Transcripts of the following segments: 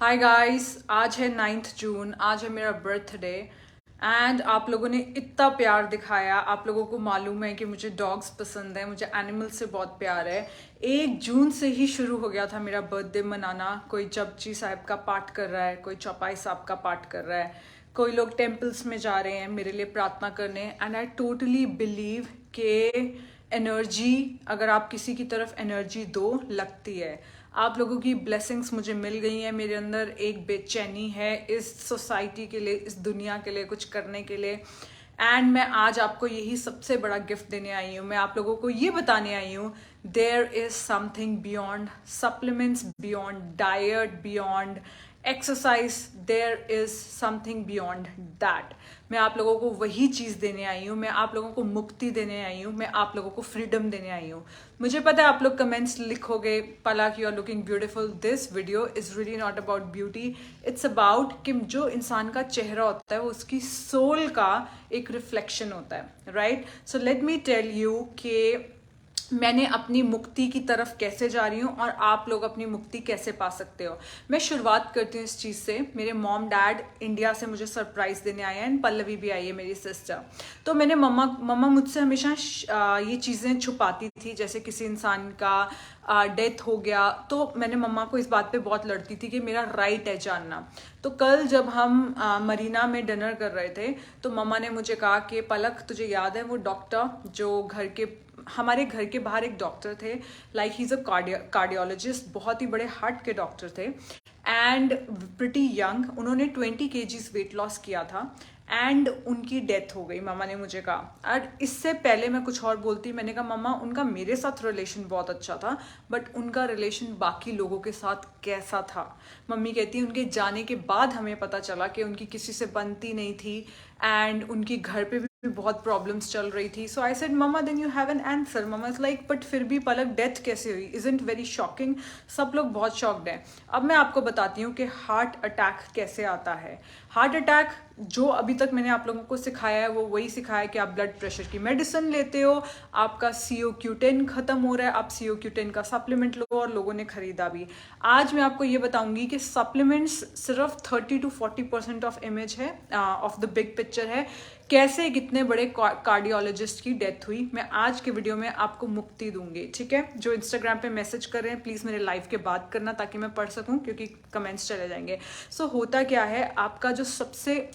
Hi guys, आज है 9 जून। आज है मेरा बर्थडे। एंड आप लोगों ने इतना प्यार दिखाया। आप लोगों को मालूम है कि मुझे डॉग्स पसंद है, मुझे एनिमल्स से बहुत प्यार है। 1 जून से ही शुरू हो गया था मेरा बर्थडे मनाना। कोई जपजी साहब का पाठ कर रहा है, कोई चौपाई साहब का पाठ कर रहा है, कोई लोग टेम्पल्स में जा रहे हैं मेरे लिए प्रार्थना करने। एंड आई टोटली बिलीव के एनर्जी, अगर आप किसी की तरफ एनर्जी दो, लगती है। आप लोगों की ब्लेसिंग्स मुझे मिल गई हैं। मेरे अंदर एक बेचैनी है इस सोसाइटी के लिए, इस दुनिया के लिए कुछ करने के लिए। एंड मैं आज आपको यही सबसे बड़ा गिफ्ट देने आई हूँ। मैं आप लोगों को ये बताने आई हूँ, there is something beyond supplements, beyond diet, beyond exercise. There is something beyond that. मैं आप लोगों को वही चीज़ देने आई हूँ। मैं आप लोगों को मुक्ति देने आई हूँ। मैं आप लोगों को फ्रीडम देने आई हूँ। मुझे पता है आप लोग कमेंट्स लिखोगे, Palak you are looking beautiful. This video is really not about beauty, it's about कि जो इंसान का चेहरा होता है वो उसकी सोल का एक रिफ्लेक्शन होता है, right? So let me tell you कि मैंने अपनी मुक्ति की तरफ कैसे जा रही हूँ और आप लोग अपनी मुक्ति कैसे पा सकते हो। मैं शुरुआत करती हूँ इस चीज़ से। मेरे मॉम डैड इंडिया से मुझे सरप्राइज देने आए हैं, एंड पल्लवी भी आई है, मेरी सिस्टर। तो मैंने मम्मा मुझसे हमेशा ये चीज़ें छुपाती थी। जैसे किसी इंसान का डेथ हो गया तो मैंने मम्मा को इस बात पे बहुत लड़ती थी कि मेरा राइट है जानना। तो कल जब हम मरीना में डिनर कर रहे थे तो मम्मा ने मुझे कहा कि पलक, तुझे याद है वो डॉक्टर जो हमारे घर के बाहर एक डॉक्टर थे, like he is a cardiologist, बहुत ही बड़े हार्ट के डॉक्टर थे एंड प्रिटी यंग। उन्होंने 20 kgs वेट लॉस किया था एंड उनकी डेथ हो गई, मम्मा ने मुझे कहा। और इससे पहले मैं कुछ और बोलती, मैंने कहा मम्मा उनका मेरे साथ रिलेशन बहुत अच्छा था, बट उनका रिलेशन बाकी लोगों के साथ कैसा था। मम्मी कहती है उनके जाने के बाद हमें पता चला कि उनकी किसी से बनती नहीं थी एंड उनकी घर पे भी बहुत प्रॉब्लम्स चल रही थी। So I said mama then you have an answer. Mama is like but फिर भी पलक डेथ कैसे हुई, इजंट वेरी शॉकिंग। सब लोग बहुत शॉक्ड हैं। अब मैं आपको बताती हूँ कि हार्ट अटैक कैसे आता है। हार्ट अटैक जो अभी तक मैंने आप लोगों को सिखाया है वो वही सिखाया है कि आप ब्लड प्रेशर की मेडिसिन लेते हो, आपका CO Q10 खत्म हो रहा है, आप CO Q10 का सप्लीमेंट लो, और लोगों ने खरीदा भी। आज मैं आपको ये बताऊंगी कि सप्लीमेंट्स सिर्फ 30 to 40% ऑफ इमेज है, ऑफ द बिग पिक्चर है। कैसे कितने बड़े कार्डियोलॉजिस्ट की डेथ हुई, मैं आज के वीडियो में आपको मुक्ति दूंगी, ठीक है? जो इंस्टाग्राम पे मैसेज कर रहे हैं प्लीज़ मेरे लाइव के बाद करना ताकि मैं पढ़ सकूं, क्योंकि कमेंट्स चले जाएंगे। सो होता क्या है, आपका जो सबसे,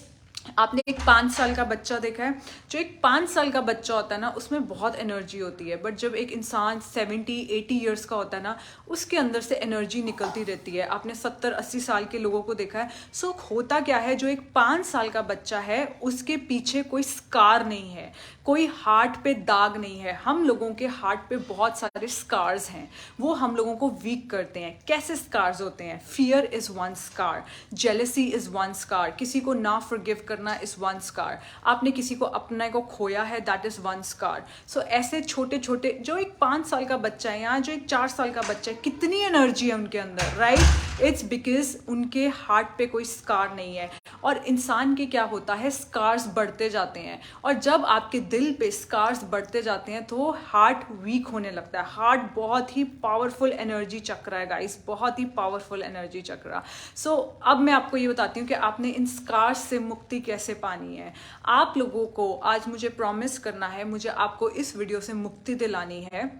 आपने एक 5 साल का बच्चा देखा है? जो एक 5 साल का बच्चा होता है ना, उसमें बहुत एनर्जी होती है। बट जब एक इंसान 70-80 ईयर्स का होता है ना, उसके अंदर से एनर्जी निकलती रहती है। आपने 70-80 साल के लोगों को देखा है। सो होता क्या है, जो एक 5 साल का बच्चा है उसके पीछे कोई स्कार नहीं है, कोई हार्ट पे दाग नहीं है। हम लोगों के हार्ट पे बहुत सारे स्कार्स हैं, वो हम लोगों को वीक करते हैं। कैसे स्कार्स होते हैं? Fear is one scar, jealousy is one scar, किसी को ना फॉरगिव करना इज वन स्कार, आपने किसी को अपने को खोया है, दैट इज वन स्कार। सो ऐसे छोटे छोटे, जो एक 5 साल का बच्चा है या जो एक 4 साल का बच्चा है, कितनी एनर्जी है उनके अंदर, राइट? इट्स बिकॉज उनके हार्ट पे कोई स्कार नहीं है। और इंसान के क्या होता है, स्कार्स बढ़ते जाते हैं, और जब आपके दिल पे स्कार्स बढ़ते जाते हैं तो हार्ट वीक होने लगता है। हार्ट बहुत ही पावरफुल एनर्जी चक्र है गाइस, बहुत ही पावरफुल एनर्जी चक्र। सो अब मैं आपको ये बताती हूँ कि आपने इन स्कार्स से मुक्ति कैसे पानी है। आप लोगों को आज मुझे प्रॉमिस करना है, मुझे आपको इस वीडियो से मुक्ति दिलानी है।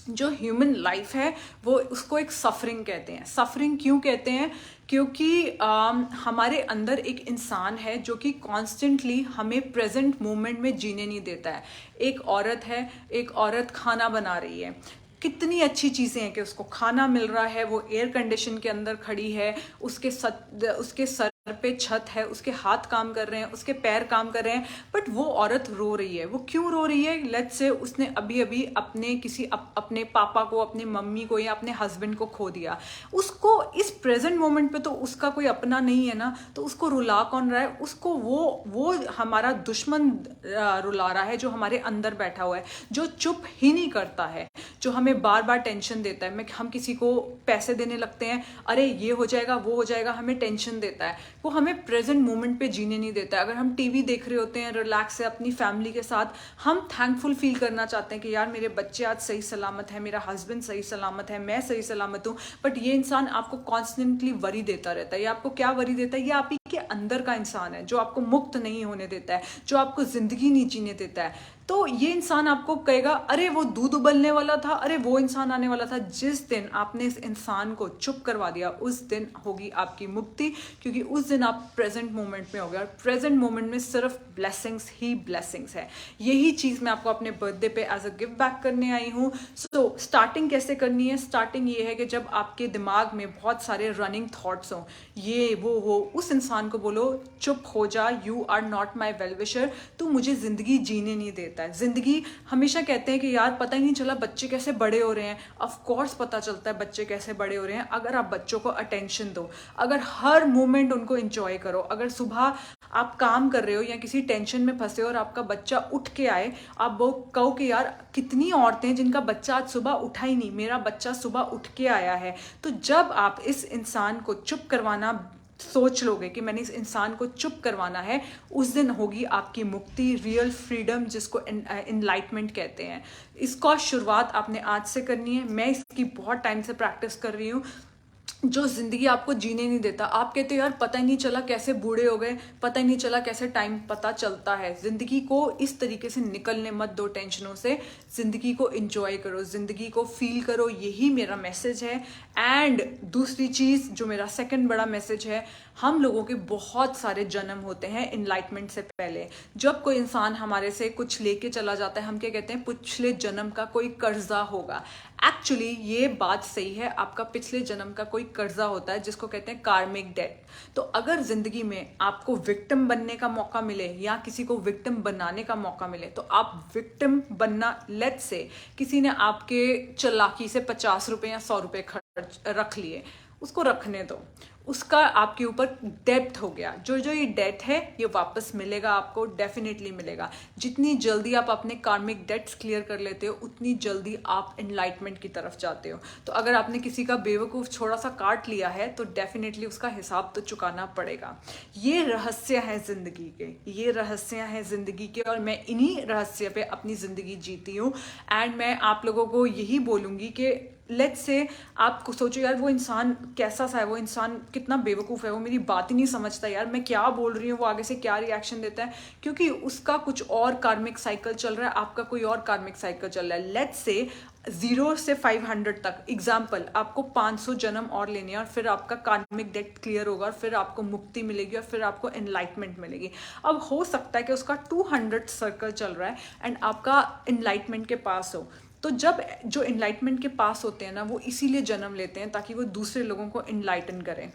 जो ह्यूमन लाइफ है वो, उसको एक सफरिंग कहते हैं। सफरिंग क्यों कहते हैं? क्योंकि हमारे अंदर एक इंसान है जो कि कॉन्स्टेंटली हमें प्रेजेंट मोमेंट में जीने नहीं देता है। एक औरत है, एक औरत खाना बना रही है, कितनी अच्छी चीज़ें हैं कि उसको खाना मिल रहा है, वो एयर कंडीशन के अंदर खड़ी है, उसके सर पे छत है, उसके हाथ काम कर रहे हैं, उसके पैर काम कर रहे हैं, बट वो औरत रो रही है। वो क्यों रो रही है? लेट्स से उसने अभी अभी अपने पापा को, अपने मम्मी को या अपने हस्बैंड को खो दिया। उसको इस प्रेजेंट मोमेंट पे तो उसका कोई अपना नहीं है ना, तो उसको रुला कौन रहा है? उसको वो हमारा दुश्मन रुला रहा है, जो हमारे अंदर बैठा हुआ है, जो चुप ही नहीं करता है, जो हमें बार बार टेंशन देता है। हम किसी को पैसे देने लगते हैं, अरे ये हो जाएगा वो हो जाएगा, हमें टेंशन देता है। वो हमें प्रेजेंट मोमेंट पे जीने नहीं देता है। अगर हम टीवी देख रहे होते हैं रिलैक्स से अपनी फैमिली के साथ, हम थैंकफुल फील करना चाहते हैं कि यार मेरे बच्चे आज सही सलामत है, मेरा हस्बैंड सही सलामत है, मैं सही सलामत हूँ। बट ये इंसान आपको कॉन्स्टेंटली वरी देता रहता है। ये आपको क्या वरी देता है? ये आप ही के अंदर का इंसान है जो आपको मुक्त नहीं होने देता है, जो आपको जिंदगी नहीं जीने देता है। तो ये इंसान आपको कहेगा अरे वो दूध उबलने वाला था, अरे वो इंसान आने वाला था। जिस दिन आपने इस इंसान को चुप करवा दिया, उस दिन होगी आपकी मुक्ति, क्योंकि उस दिन आप प्रेजेंट मोमेंट में हो गए। और प्रेजेंट मोमेंट में सिर्फ ब्लेसिंग्स ही ब्लेसिंग्स है। यही चीज मैं आपको अपने बर्थडे पे एज अ गिफ्ट बैक करने आई हूँ। सो स्टार्टिंग कैसे करनी है? स्टार्टिंग ये है कि जब आपके दिमाग में बहुत सारे रनिंग थॉट्स हों, ये वो, उस इंसान को बोलो चुप हो जा, you are not my well wisher, तू मुझे जिंदगी जीने नहीं देता है। जिंदगी हमेशा कहते हैं कि यार पता ही नहीं चला बच्चे कैसे बड़े हो रहे हैं। ऑफ कोर्स पता चलता है बच्चे कैसे बड़े हो रहे हैं, अगर आप बच्चों को अटेंशन दो, अगर हर मोमेंट उनको एंजॉय करो। अगर सुबह आप काम कर रहे हो या किसी टेंशन में फंसे हो और आपका बच्चा उठ के आए, आप वो कहो कि यार कितनी औरतें जिनका बच्चा आज सुबह उठा ही नहीं, मेरा बच्चा सुबह उठ के आया है। तो जब आप इस इंसान को चुप करवाना सोच लोगे कि मैंने इस इंसान को चुप करवाना है, उस दिन होगी आपकी मुक्ति, रियल फ्रीडम, जिसको इनलाइटमेंट कहते हैं। इसका शुरुआत आपने आज से करनी है। मैं इसकी बहुत टाइम से प्रैक्टिस कर रही हूँ। जो जिंदगी आपको जीने नहीं देता, आप कहते हो यार पता ही नहीं चला कैसे बूढ़े हो गए, पता ही नहीं चला कैसे टाइम पता चलता है। जिंदगी को इस तरीके से निकलने मत दो टेंशनों से, जिंदगी को एंजॉय करो, जिंदगी को फील करो, यही मेरा मैसेज है। एंड दूसरी चीज जो मेरा सेकंड बड़ा मैसेज है, हम लोगों के बहुत सारे जन्म होते हैं इनलाइटमेंट से पहले। जब कोई इंसान हमारे से कुछ लेके चला जाता है, हम क्या कहते हैं, पिछले जन्म का कोई कर्जा होगा। एक्चुअली ये बात सही है, आपका पिछले जन्म का कोई कर्जा होता है जिसको कहते हैं कार्मिक डेट। तो अगर जिंदगी में आपको विक्टिम बनने का मौका मिले या किसी को विक्टिम बनाने का मौका मिले, तो आप विक्टिम बनना, लेट्स से किसी ने आपके चालाकी से 50 रुपए या 100 रुपए खर्च रख लिए, उसको रखने दो, उसका आपके ऊपर डेब्ट हो गया। जो ये डेट है ये वापस मिलेगा, आपको डेफिनेटली मिलेगा। जितनी जल्दी आप अपने कार्मिक डेट्स क्लियर कर लेते हो, उतनी जल्दी आप एनलाइटमेंट की तरफ जाते हो। तो अगर आपने किसी का बेवकूफ़ थोड़ा सा काट लिया है, तो डेफिनेटली उसका हिसाब तो चुकाना पड़ेगा। ये रहस्य है जिंदगी के, ये रहस्य हैं जिंदगी के, और मैं इन्हीं रहस्य पे अपनी जिंदगी जीती हूँ। एंड मैं आप लोगों को यही बोलूँगी कि लेट्स से आप सोचो यार वो इंसान कैसा सा है, वो इंसान कितना बेवकूफ़ है, वो मेरी बात ही नहीं समझता, यार मैं क्या बोल रही हूँ, वो आगे से क्या रिएक्शन देता है, क्योंकि उसका कुछ और कार्मिक साइकिल चल रहा है, आपका कोई और कार्मिक साइकिल चल रहा है। लेट्स से 0 से 500 तक, एग्जाम्पल आपको 500 जन्म और लेने हैं, और फिर आपका कार्मिक डेट क्लियर होगा, और फिर आपको मुक्ति मिलेगी, और फिर आपको एनलाइटमेंट मिलेगी। अब हो सकता है कि उसका 200 सर्कल चल रहा है एंड आपका एनलाइटमेंट के पास हो। तो जब जो इनलाइटमेंट के पास होते हैं ना, वो इसीलिए जन्म लेते हैं ताकि वो दूसरे लोगों को इनलाइटन करें,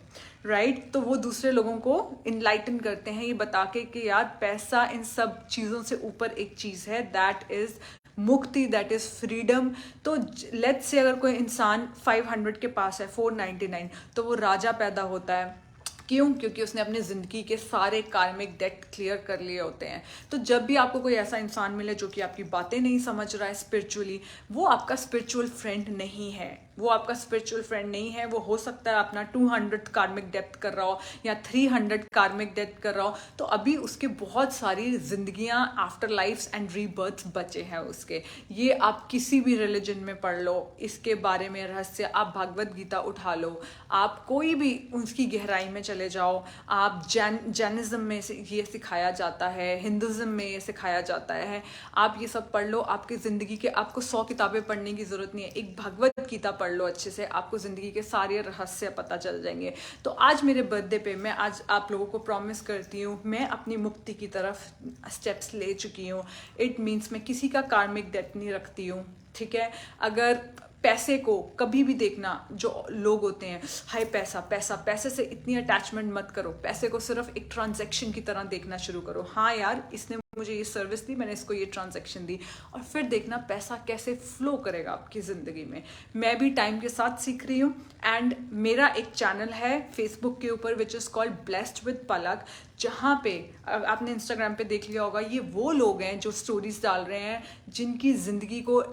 राइट? तो वो दूसरे लोगों को इनलाइटन करते हैं ये बता के कि यार पैसा इन सब चीज़ों से ऊपर एक चीज़ है, दैट इज़ मुक्ति, दैट इज़ फ्रीडम। तो लेट्स से अगर कोई इंसान 500 के पास है, 499, तो वो राजा पैदा होता है। क्यों? क्योंकि उसने अपनी ज़िंदगी के सारे कार्मिक डेट क्लियर कर लिए होते हैं। तो जब भी आपको कोई ऐसा इंसान मिले जो कि आपकी बातें नहीं समझ रहा है स्पिरिचुअली, वो आपका स्पिरिचुअल फ्रेंड नहीं है, वो आपका स्पिरिचुअल फ्रेंड नहीं है। वो हो सकता है अपना 200 कार्मिक डेप्थ कर रहा हो या 300 कार्मिक डेप्थ कर रहा हो, तो अभी उसके बहुत सारी जिंदगियां, आफ्टर लाइफ्स एंड रीबर्थ बचे हैं उसके। ये आप किसी भी रिलीजन में पढ़ लो, इसके बारे में रहस्य, आप भागवत गीता उठा लो, आप कोई भी उसकी गहराई में चले जाओ, आप जैनिज्म में ये सिखाया जाता है, हिंदुज्म में ये सिखाया जाता है, आप ये सब पढ़ लो। आपकी ज़िंदगी के, आपको 100 किताबें पढ़ने की ज़रूरत नहीं है, एक भगवत गीता पढ़ लो अच्छे से, आपको ज़िंदगी के सारे रहस्य पता चल जाएंगे। तो आज मेरे बर्थडे पे मैं आज आप लोगों को प्रॉमिस करती हूँ, मैं अपनी मुक्ति की तरफ स्टेप्स ले चुकी हूँ। इट मीन्स मैं किसी का कार्मिक डेट नहीं रखती हूँ, ठीक है? अगर पैसे को कभी भी देखना, जो लोग होते हैं हाय पैसा पैसा, पैसे से इतनी अटैचमेंट मत करो, पैसे को सिर्फ एक ट्रांजैक्शन की तरह देखना शुरू करो। हाँ यार, इसने मुझे ये सर्विस दी, मैंने इसको ये ट्रांजैक्शन दी, और फिर देखना पैसा कैसे फ्लो करेगा आपकी ज़िंदगी में। मैं भी टाइम के साथ सीख रही हूँ। एंड मेरा एक चैनल है फेसबुक के ऊपर which is called blessed with Palak, जहाँ पे आपने इंस्टाग्राम पे देख लिया होगा, ये वो लोग हैं जो स्टोरीज डाल रहे हैं जिनकी ज़िंदगी को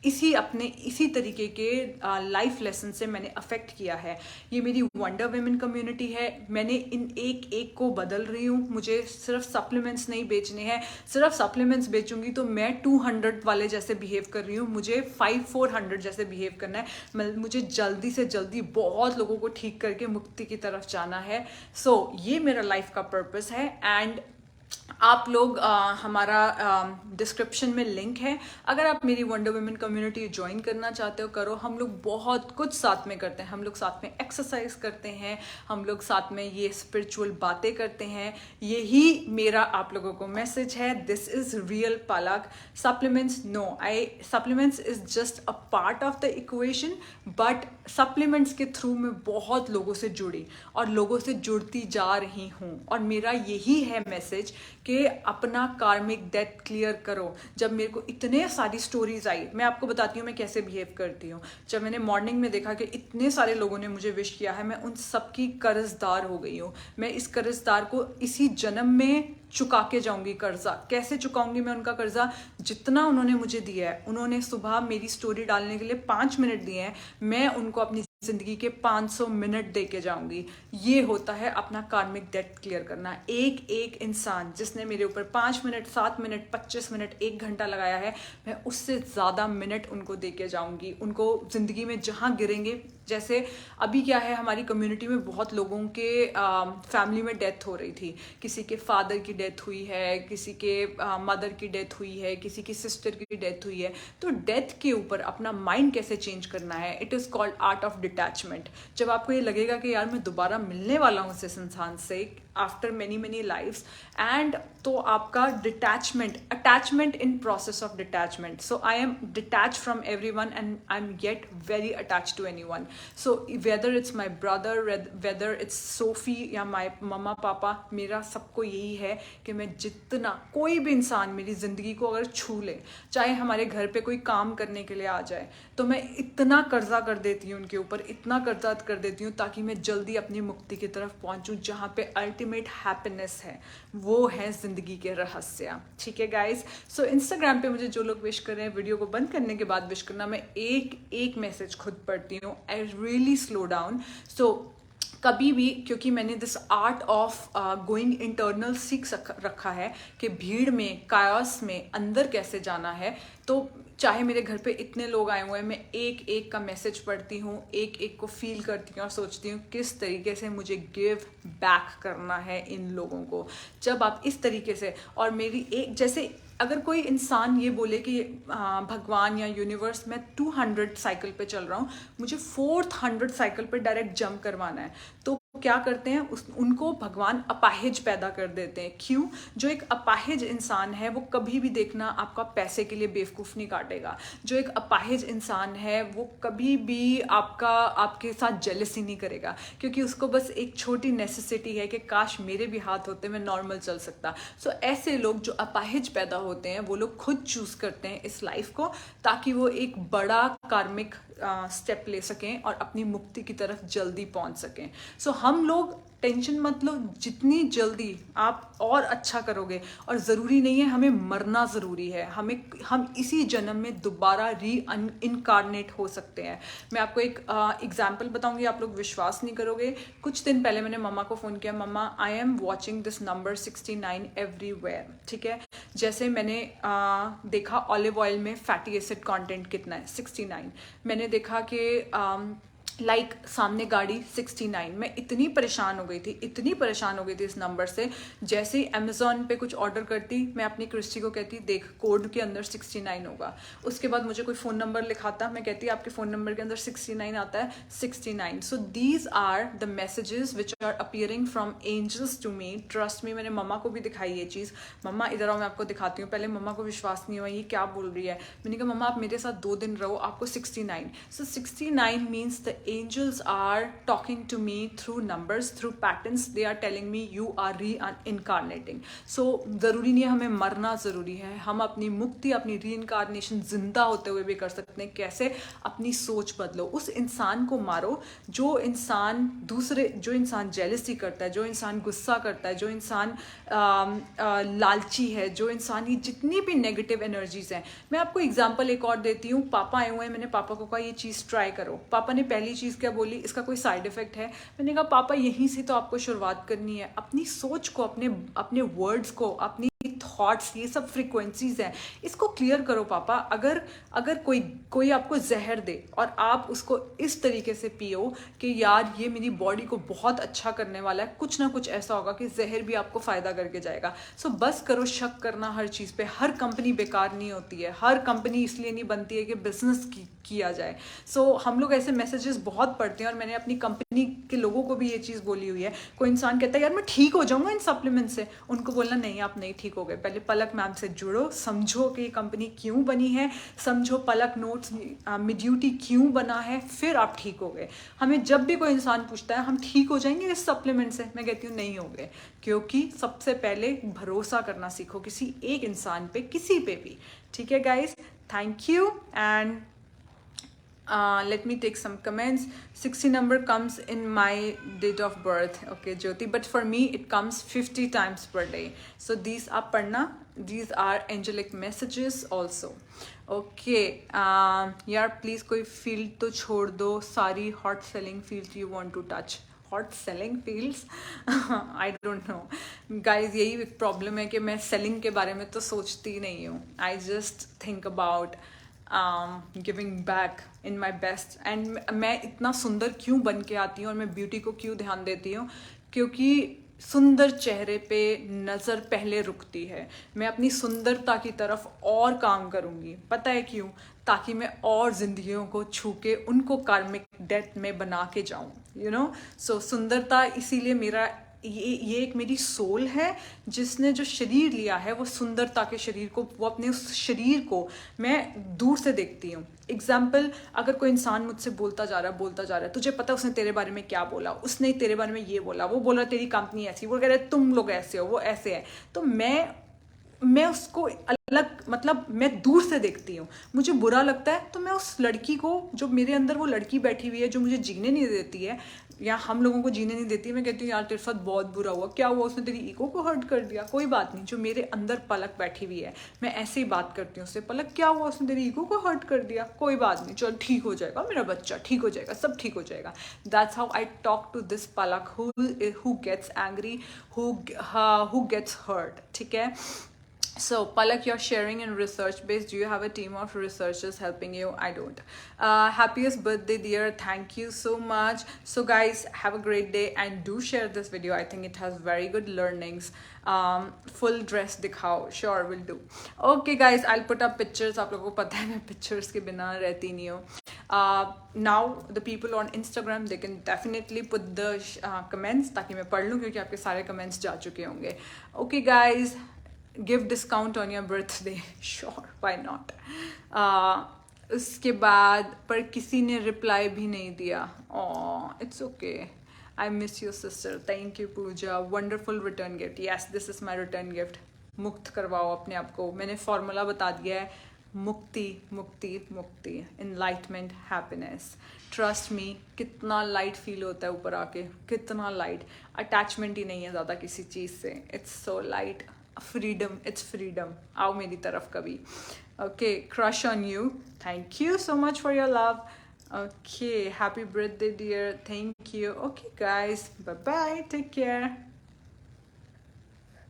इसी तरीके के लाइफ लेसन से मैंने अफेक्ट किया है। ये मेरी वंडर वुमेन कम्युनिटी है, मैंने इन एक एक को बदल रही हूँ। मुझे सिर्फ सप्लीमेंट्स नहीं बेचने हैं, सिर्फ सप्लीमेंट्स बेचूंगी तो मैं 200 वाले जैसे बिहेव कर रही हूँ, मुझे 400 जैसे बिहेव करना है। मुझे जल्दी से जल्दी बहुत लोगों को ठीक करके मुक्ति की तरफ जाना है। सो ये मेरा लाइफ का पर्पस है। एंड आप लोग हमारा डिस्क्रिप्शन में लिंक है, अगर आप मेरी वंडर वुमेन कम्युनिटी ज्वाइन करना चाहते हो करो। हम लोग बहुत कुछ साथ में करते हैं, हम लोग साथ में एक्सरसाइज करते हैं, हम लोग साथ में ये स्पिरिचुअल बातें करते हैं। यही मेरा आप लोगों को मैसेज है, this is real Palak. Supplements no, supplements is just a part of the equation, but supplements के थ्रू मैं बहुत लोगों से जुड़ी और लोगों से जुड़ती जा रही हूँ। और मेरा यही है मैसेज कि अपना कार्मिक डेट क्लियर करो। जब मेरे को इतने सारी स्टोरीज आई, मैं आपको बताती हूँ मैं कैसे बिहेव करती हूँ। जब मैंने मॉर्निंग में देखा कि इतने सारे लोगों ने मुझे विश किया है, मैं उन सबकी कर्जदार हो गई हूँ। मैं इस कर्जदार को इसी जन्म में चुका के जाऊंगी कर्जा। कैसे चुकाऊंगी मैं उनका कर्जा? जितना उन्होंने मुझे दिया है, उन्होंने सुबह मेरी स्टोरी डालने के लिए 5 मिनट दिए हैं, मैं उनको अपनी जिंदगी के 500 मिनट दे के जाऊंगी। ये होता है अपना कार्मिक डेट क्लियर करना। एक एक इंसान जिसने मेरे ऊपर 5 मिनट, 7 मिनट, 25 मिनट, 1 घंटा लगाया है, मैं उससे ज्यादा मिनट उनको दे के जाऊंगी। उनको जिंदगी में जहां गिरेंगे, जैसे अभी क्या है, हमारी कम्युनिटी में बहुत लोगों के फैमिली में डेथ हो रही थी। किसी के फादर की डेथ हुई है, किसी के मदर की डेथ हुई है, किसी की सिस्टर की डेथ हुई है। तो डेथ के ऊपर अपना माइंड कैसे चेंज करना है, it is called art of detachment. जब आपको ये लगेगा कि यार मैं दोबारा मिलने वाला हूँ इस इंसान से आफ्टर मेनी लाइफ्स, एंड तो आपका detachment, attachment in process of detachment. So I am detach from everyone and I am yet very attach to anyone. So whether it's my brother, whether it's Sophie या my मम्मा पापा, मेरा सबको यही है कि मैं जितना, कोई भी इंसान मेरी जिंदगी को अगर छू ले, चाहे हमारे घर पे कोई काम करने के लिए आ जाए, तो मैं इतना कर्जा कर देती हूँ उनके ऊपर, इतना कर्जा कर देती हूँ ताकि मैं जल्दी अपनी मुक्ति की तरफ पहुंचूं, जहाँ पे अल्टीमेट हैप्पीनेस है। वो है जिंदगी के रहस्य। ठीक है गाइस, सो इंस्टाग्राम पे मुझे जो लोग विश कर रहे हैं, वीडियो को बंद करने के बाद विश करना। मैं एक एक मैसेज खुद पढ़ती हूँ, आई रियली स्लो डाउन। सो कभी भी, क्योंकि मैंने this art of going internal सीख रखा है कि भीड़ में, कायोस में अंदर कैसे जाना है। तो चाहे मेरे घर पे इतने लोग आए हुए हैं, मैं एक एक का मैसेज पढ़ती हूँ, एक एक को फील करती हूँ और सोचती हूँ किस तरीके से मुझे गिव बैक करना है इन लोगों को। जब आप इस तरीके से, और मेरी एक, जैसे अगर कोई इंसान ये बोले कि भगवान या यूनिवर्स, मैं 200 साइकिल पे चल रहा हूँ, मुझे 400 साइकिल पे डायरेक्ट जंप करवाना है, तो क्या करते हैं, उनको भगवान अपाहिज पैदा कर देते हैं। क्यों? जो एक अपाहिज इंसान है वो कभी भी, देखना, आपका पैसे के लिए बेवकूफ़ नहीं काटेगा। जो एक अपाहिज इंसान है वो कभी भी आपके साथ जेलसी नहीं करेगा, क्योंकि उसको बस एक छोटी नेसेसिटी है कि काश मेरे भी हाथ होते, मैं नॉर्मल चल सकता। सो ऐसे लोग जो अपाहिज पैदा होते हैं, वो लोग खुद चूज करते हैं इस लाइफ को, ताकि वो एक बड़ा कार्मिक स्टेप ले सकें और अपनी मुक्ति की तरफ जल्दी पहुंच सकें। सो हम लोग टेंशन मत लो, जितनी जल्दी आप और अच्छा करोगे। और ज़रूरी नहीं है हमें मरना ज़रूरी है, हम इसी जन्म में दोबारा इनकारनेट हो सकते हैं। मैं आपको एक एग्जाम्पल बताऊंगी, आप लोग विश्वास नहीं करोगे। कुछ दिन पहले मैंने मम्मा को फ़ोन किया, mama I am watching this number 69 everywhere. ठीक है, जैसे मैंने देखा ऑलिव ऑयल में फैटी एसिड कंटेंट कितना है, 69। मैंने देखा कि सामने गाड़ी 69। मैं इतनी परेशान हो गई थी इस नंबर से। जैसे ही अमेजोन पे कुछ ऑर्डर करती, मैं अपनी क्रिस्टी को कहती, देख कोड के अंदर 69 होगा। उसके बाद मुझे कोई फ़ोन नंबर लिखाता, मैं कहती आपके फ़ोन नंबर के अंदर 69 आता है, 69। So these are the messages which are appearing from angels to me. Trust me, मैंने मम्मा को भी दिखाई ये चीज़। मम्मा इधर आओ, मैं आपको दिखाती हूँ। पहले मम्मा को विश्वास नहीं हुआ, ये क्या बोल रही है। मैंने कहा मम्मा आप मेरे साथ 2 दिन रहो, आपको 69। सो 69 means the angels are talking to me through numbers, through patterns. They are telling me you are reincarnating. So ज़रूरी नहीं है हमें मरना ज़रूरी है, हम अपनी मुक्ति, अपनी रीइनकारनेशन जिंदा होते हुए भी कर सकते हैं. कैसे? अपनी सोच बदलो. उस इंसान को मारो जो इंसान जेलसी करता है, जो इंसान गुस्सा करता है, जो इंसान लालची है, जो इंसान ही जितनी भी नेगेटिव एनर्जीज हैं. मैं आपको एग्जांपल एक और देती हूँ. पापा आए हुए हैं, मैंने पापा को कहा ये चीज़ ट्राई करो. पापा ने पहली चीज़ क्या बोली? इसका कोई साइड इफेक्ट है? मैंने कहा पापा यहीं से तो आपको शुरुआत करनी है. अपनी सोच को, अपने वर्ड्स को, अपनी थॉट्स, ये सब फ्रीक्वेंसीज हैं, इसको क्लियर करो पापा. अगर कोई आपको जहर दे और आप उसको इस तरीके से पियो कि यार ये मेरी बॉडी को बहुत अच्छा करने वाला है, कुछ ना कुछ ऐसा होगा कि जहर भी आपको फायदा करके जाएगा. सो बस करो शक करना हर चीज़ पे. हर कंपनी बेकार नहीं होती है, हर कंपनी इसलिए नहीं बनती है कि बिजनेस किया जाए. सो हम लोग ऐसे मैसेजेस बहुत पढ़ते हैं और मैंने अपनी कंपनी के लोगों को भी ये चीज़ बोली हुई है. कोई इंसान कहता है यार मैं ठीक हो जाऊंगा इन सप्लीमेंट से, उनको बोलना नहीं, आप नहीं ठीक हो गए. पहले पलक मैम से जुड़ो, समझो कि ये कंपनी क्यों बनी है, समझो पलक नोट्स मिड्यूटी क्यों बना है, फिर आप ठीक हो गए. हमें जब भी कोई इंसान पूछता है हम ठीक हो जाएंगे इस सप्लीमेंट से, मैं कहती हूँ नहीं हो गए. क्योंकि सबसे पहले भरोसा करना सीखो किसी एक इंसान पे, किसी पे भी. ठीक है guys, thank you. And let me take some comments. 60 number comes in my date of birth. Okay, Jyoti, but for me it comes 50 times per day. So these are padna, these are angelic messages also. Okay, yaar please koi field to chhod do, sari hot selling fields you want to touch. Hot selling fields, I don't know guys. यही एक problem है कि मैं selling के बारे में तो सोचती नहीं हूँ. I just think about giving back in my best. And मैं इतना सुंदर क्यों बन के आती हूँ और मैं ब्यूटी को क्यों ध्यान देती हूँ? क्योंकि सुंदर चेहरे पे नज़र पहले रुकती है. मैं अपनी सुंदरता की तरफ और काम करूँगी. पता है क्यों? ताकि मैं और जिंदगियों को छू के उनको कार्मिक डेथ में बना के जाऊँ. यू नो, सो सुंदरता इसीलिए मेरा ये एक मेरी सोल है जिसने जो शरीर लिया है वो सुंदरता के शरीर को, वो अपने उस शरीर को मैं दूर से देखती हूँ. एग्जाम्पल, अगर कोई इंसान मुझसे बोलता जा रहा है, तुझे पता है उसने तेरे बारे में क्या बोला? उसने तेरे बारे में ये बोला, वो बोल रहा तेरी कंपनी ऐसी, वो कह रहा है तुम लोग ऐसे हो, वो ऐसे है. तो मैं उसको अलग, मतलब मैं दूर से देखती हूँ. मुझे बुरा लगता है तो मैं उस लड़की को, जो मेरे अंदर वो लड़की बैठी हुई है जो मुझे जीने नहीं देती है या हम लोगों को जीने नहीं देती है, मैं कहती हूँ यार तेरे साथ बहुत बुरा हुआ. क्या हुआ? उसने तेरी ईगो को हर्ट कर दिया. कोई बात नहीं, जो मेरे अंदर पलक बैठी हुई है मैं ऐसे ही बात करती हूँ उससे. पलक क्या हुआ? उसने तेरी ईगो को हर्ट कर दिया. कोई बात नहीं, चल ठीक हो जाएगा, मेरा बच्चा ठीक हो जाएगा, सब ठीक हो जाएगा. That's how I talk to this Palak who gets angry, who gets hurt. ठीक है. So Palak, you're sharing in research base. Do you have a team of researchers helping you? I don't. Happiest birthday dear, thank you so much. So guys, have a great day and do share this video. I think it has very good learnings. Full dress dikhao, sure will do. Okay guys, I'll put up pictures. आप लोगों को पता है मैं pictures के बिना रहती नहीं हूँ. Now the people on Instagram, they can definitely put the comments ताकि मैं पढ़ लूँ, क्योंकि आपके सारे comments जा चुके होंगे. Okay guys, give discount on your birthday. Sure, why not. उसके बाद पर किसी ने रिप्लाई भी नहीं दिया. It's okay. I miss you sister. Thank you Pooja. Wonderful return gift. Yes, this is my return gift. मुक्त करवाओ अपने आप को. मैंने फॉर्मूला बता दिया है. मुक्ति मुक्ति मुक्ति, एनलाइटमेंट, हैप्पीनेस. ट्रस्ट मी, कितना लाइट फील होता है ऊपर आके, कितना लाइट. अटैचमेंट ही नहीं है ज़्यादा किसी चीज़ से. It's so light. Freedom, it's freedom. आओ मेरी तरफ कभी. Okay, crush on you. Thank you so much for your love. Okay, happy birthday dear. Thank you. Okay guys, bye bye, take care.